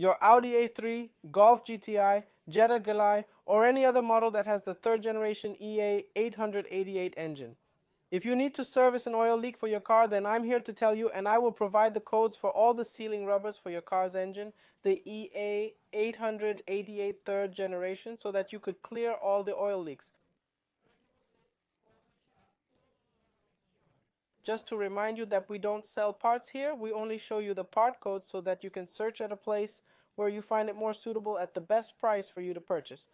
Your Audi A3, Golf GTI, Jetta GLI, or any other model that has the third generation EA888 engine. If you need to service an oil leak for your car, then I'm here to tell you, and I will provide the codes for all the sealing rubbers for your car's engine, the EA888 third generation, so that you could clear all the oil leaks. Just to remind you that we don't sell parts here, we only show you the part codes so that you can search at a place where you find it more suitable at the best price for you to purchase.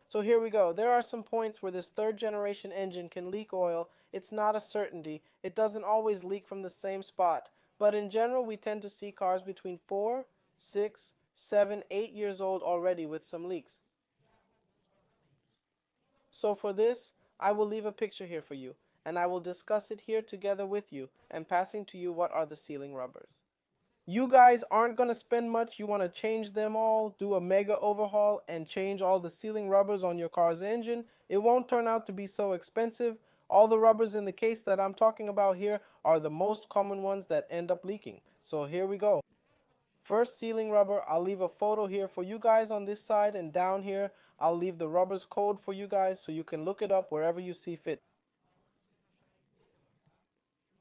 So here we go. There are some points where this third generation engine can leak oil. It's not a certainty. It doesn't always leak from the same spot. But in general, we tend to see cars between 4, 6, 7, 8 years old already with some leaks. So for this, I will leave a picture here for you, and I will discuss it here together with you and passing to you what are the sealing rubbers. You guys aren't going to spend much. You want to change them all, do a mega overhaul, and change all the sealing rubbers on your car's engine. It won't turn out to be so expensive. All the rubbers in the case that I'm talking about here are the most common ones that end up leaking. So here we go. First sealing rubber, I'll leave a photo here for you guys on this side, and down here I'll leave the rubber's code for you guys so you can look it up wherever you see fit.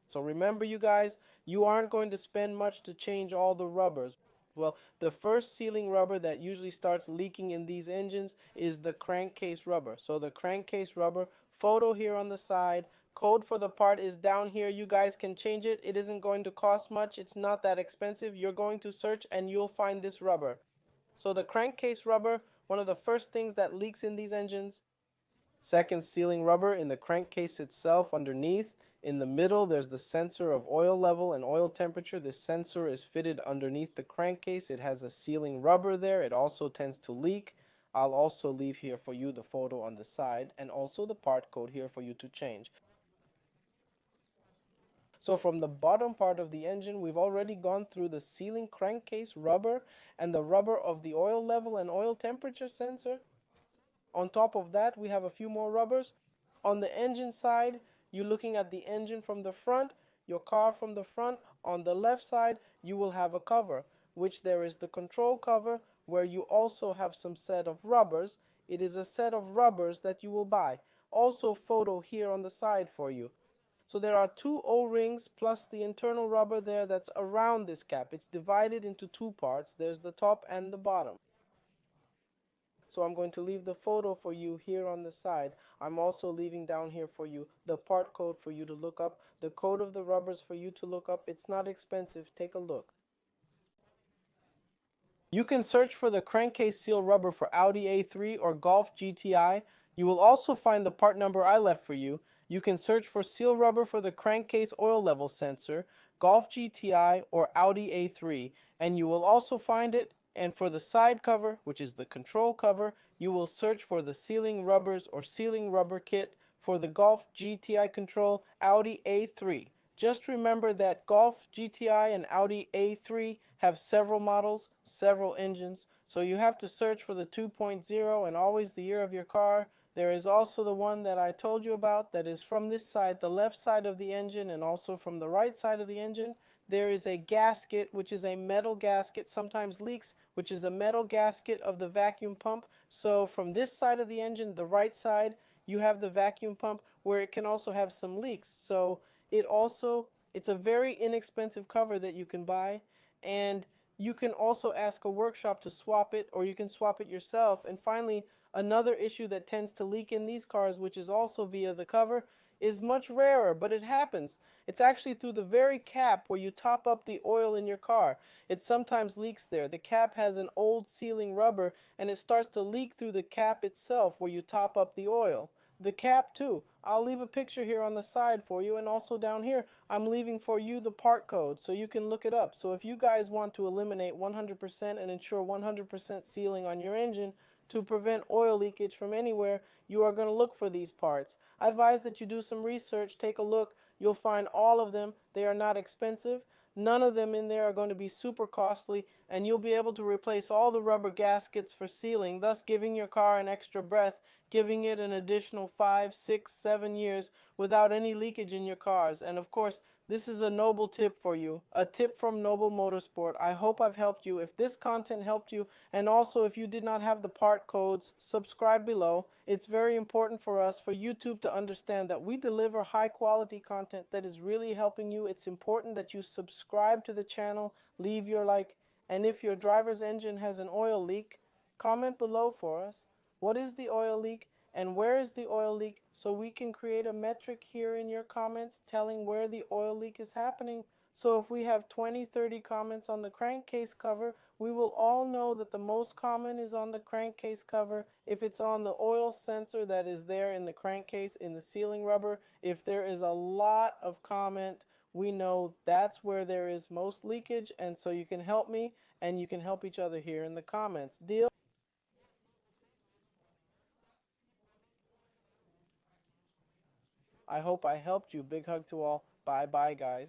So remember, you guys, you aren't going to spend much to change all the rubbers. Well, the first sealing rubber that usually starts leaking in these engines is the crankcase rubber. So the crankcase rubber, photo here on the side, code for the part is down here. You guys can change it. It isn't going to cost much. It's not that expensive. You're going to search and you'll find this rubber. So the crankcase rubber, one of the first things that leaks in these engines. Second, sealing rubber in the crankcase itself underneath. In the middle, there's the sensor of oil level and oil temperature. This sensor is fitted underneath the crankcase. It has a sealing rubber there. It also tends to leak. I'll also leave here for you the photo on the side and also the part code here for you to change. So from the bottom part of the engine, we've already gone through the sealing crankcase rubber and the rubber of the oil level and oil temperature sensor. On top of that, we have a few more rubbers. On the engine side, you're looking at the engine from the front, your car from the front. On the left side, you will have a cover, which there is the control cover, where you also have some set of rubbers. It is a set of rubbers that you will buy. Also photo here on the side for you. So there are two O-rings plus the internal rubber there that's around this cap. It's divided into two parts. There's the top and the bottom. So I'm going to leave the photo for you here on the side. I'm also leaving down here for you the part code for you to look up, the code of the rubbers for you to look up. It's not expensive. Take a look. You can search for the crankcase seal rubber for Audi A3 or Golf GTI. You will also find the part number I left for you. You can search for seal rubber for the crankcase oil level sensor, Golf GTI or Audi A3, and you will also find it. And for the side cover, which is the control cover, you will search for the sealing rubbers or sealing rubber kit for the Golf GTI control Audi A3. Just remember that Golf GTI and Audi A3 have several models, several engines, so you have to search for the 2.0 and always the year of your car. There is also the one that I told you about that is from this side, the left side of the engine, and also from the right side of the engine. There is a gasket, which is a metal gasket, sometimes leaks, which is a metal gasket of the vacuum pump. So from this side of the engine, the right side, you have the vacuum pump where it can also have some leaks. So it's a very inexpensive cover that you can buy, and you can also ask a workshop to swap it, or you can swap it yourself. And finally, another issue that tends to leak in these cars, which is also via the cover, is much rarer, but it happens. It's actually through the very cap where you top up the oil in your car. It sometimes leaks there. The cap has an old sealing rubber, and it starts to leak through the cap itself where you top up the oil. The cap too. I'll leave a picture here on the side for you, and also down here I'm leaving for you the part code so you can look it up. So if you guys want to eliminate 100% and ensure 100% sealing on your engine to prevent oil leakage from anywhere, you are going to look for these parts. I advise that you do some research, take a look. You'll find all of them. They are not expensive. None of them in there are going to be super costly, and you'll be able to replace all the rubber gaskets for sealing, thus giving your car an extra breath, giving it an additional 5, 6, 7 years without any leakage in your cars. And of course, This is a Noble tip for you, a tip from Noble Motorsport. I hope I've helped you. If this content helped you, and also if you did not have the part codes, subscribe below. It's very important for us, for YouTube to understand that we deliver high quality content that is really helping you. It's important that you subscribe to the channel, leave your like, and if your driver's engine has an oil leak, comment below for us. What is the oil leak? And where is the oil leak, so we can create a metric here in your comments telling where the oil leak is happening. So if we have 20, 30 comments on the crankcase cover, we will all know that the most common is on the crankcase cover. If it's on the oil sensor that is there in the crankcase, in the sealing rubber, if there is a lot of comment, we know that's where there is most leakage. And so you can help me and you can help each other here in the comments. Deal? I hope I helped you. Big hug to all. Bye bye, guys.